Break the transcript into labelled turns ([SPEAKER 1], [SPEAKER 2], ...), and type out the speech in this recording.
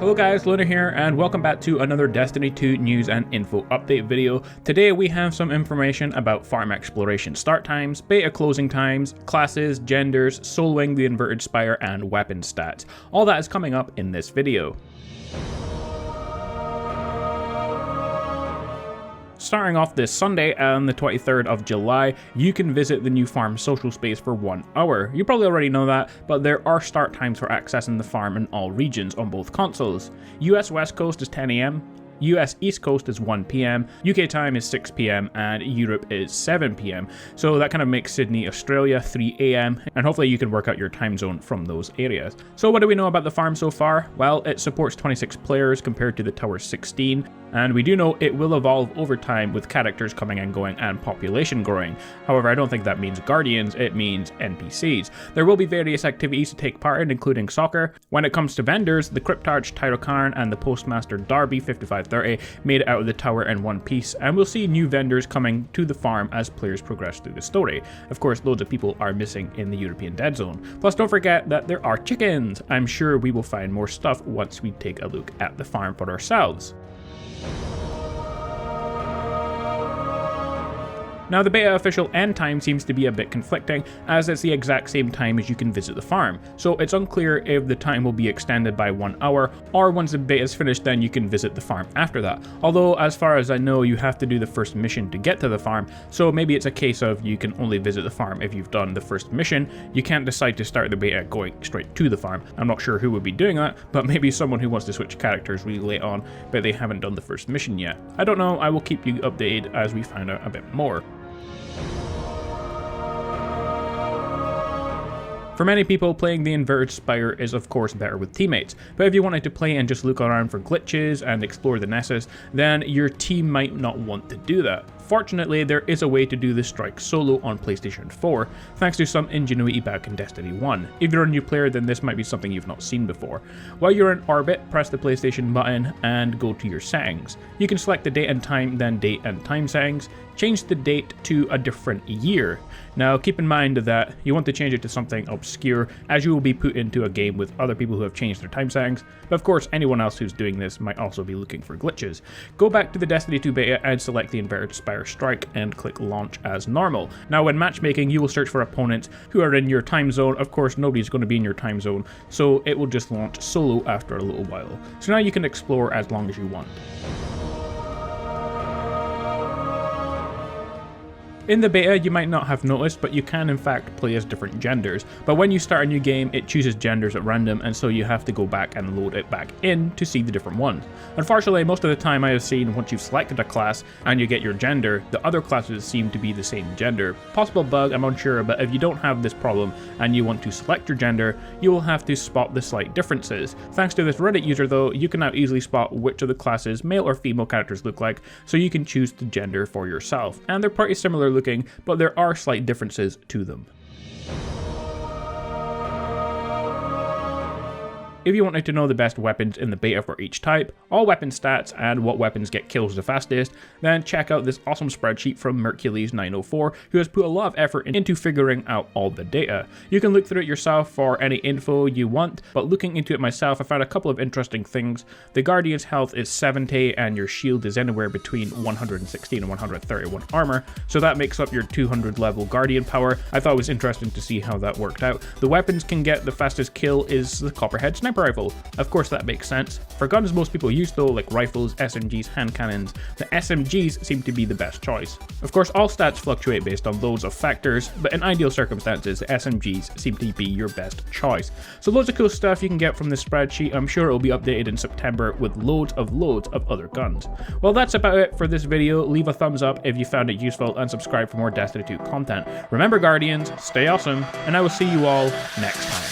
[SPEAKER 1] Hello guys, Lunar here, and welcome back to another Destiny 2 news and info update video. Today we have some information about farm exploration start times, beta closing times, classes, genders, soloing the inverted spire, and weapon stats. All that is coming up in this video. Starting off this Sunday on the 23rd of July, you can visit the new farm social space for 1 hour. You probably already know that, but there are start times for accessing the farm in all regions on both consoles. US West Coast is 10 AM, US East Coast is 1 PM, UK time is 6 PM, and Europe is 7 PM. So that kind of makes Sydney, Australia 3 AM, and hopefully you can work out your time zone from those areas. So what do we know about the farm so far? Well, it supports 26 players compared to the Tower's 16. And we do know it will evolve over time with characters coming and going and population growing. However, I don't think that means Guardians, it means NPCs. There will be various activities to take part in, including soccer. When it comes to vendors, the Cryptarch Tyrokarn and the Postmaster Darby 5530 made it out of the tower in one piece, and we'll see new vendors coming to the farm as players progress through the story. Of course, loads of people are missing in the European Dead Zone. Plus, don't forget that there are chickens. I'm sure we will find more stuff once we take a look at the farm for ourselves. Now, the beta official end time seems to be a bit conflicting, as it's the exact same time as you can visit the farm, so it's unclear if the time will be extended by 1 hour, or once the beta is finished then you can visit the farm after that. Although, as far as I know, you have to do the first mission to get to the farm, so maybe it's a case of you can only visit the farm if you've done the first mission. You can't decide to start the beta going straight to the farm. I'm not sure who would be doing that, but maybe someone who wants to switch characters really late on, but they haven't done the first mission yet. I don't know, I will keep you updated as we find out a bit more. For many people, playing the inverted spire is of course better with teammates, but if you wanted to play and just look around for glitches and explore the Nessus, then your team might not want to do that. Fortunately, there is a way to do the strike solo on PlayStation 4, thanks to some ingenuity back in Destiny 1. If you're a new player, then this might be something you've not seen before. While you're in orbit, press the PlayStation button and go to your settings. You can select the date and time, then date and time settings. Change the date to a different year. Now keep in mind that you want to change it to something obscure, as you will be put into a game with other people who have changed their time settings, but of course anyone else who's doing this might also be looking for glitches. Go back to the Destiny 2 beta and select the inverted spire strike and click launch as normal. Now when matchmaking, you will search for opponents who are in your time zone. Of course nobody's going to be in your time zone, so it will just launch solo after a little while. So now you can explore as long as you want. In the beta, you might not have noticed, but you can in fact play as different genders. But when you start a new game, it chooses genders at random, and so you have to go back and load it back in to see the different ones. Unfortunately, most of the time I have seen once you've selected a class and you get your gender, the other classes seem to be the same gender. Possible bug, I'm unsure, but if you don't have this problem and you want to select your gender, you will have to spot the slight differences. Thanks to this Reddit user though, you can now easily spot which of the classes male or female characters look like, so you can choose the gender for yourself. And they're pretty similar looking, but there are slight differences to them. If you wanted to know the best weapons in the beta for each type, all weapon stats, and what weapons get kills the fastest, then check out this awesome spreadsheet from Mercules904, who has put a lot of effort into figuring out all the data. You can look through it yourself for any info you want, but looking into it myself, I found a couple of interesting things. The Guardian's health is 70, and your shield is anywhere between 116 and 131 armor, so that makes up your 200 level Guardian power. I thought it was interesting to see how that worked out. The weapons can get the fastest kill is the Copperhead Sniper Rifle. Of course that makes sense. For guns most people use though, like rifles, SMGs, hand cannons, the SMGs seem to be the best choice. Of course all stats fluctuate based on loads of factors, but in ideal circumstances the SMGs seem to be your best choice. So loads of cool stuff you can get from this spreadsheet. I'm sure it will be updated in September with loads of other guns. Well, that's about it for this video. Leave a thumbs up if you found it useful and subscribe for more Destiny 2 content. Remember Guardians, stay awesome, and I will see you all next time.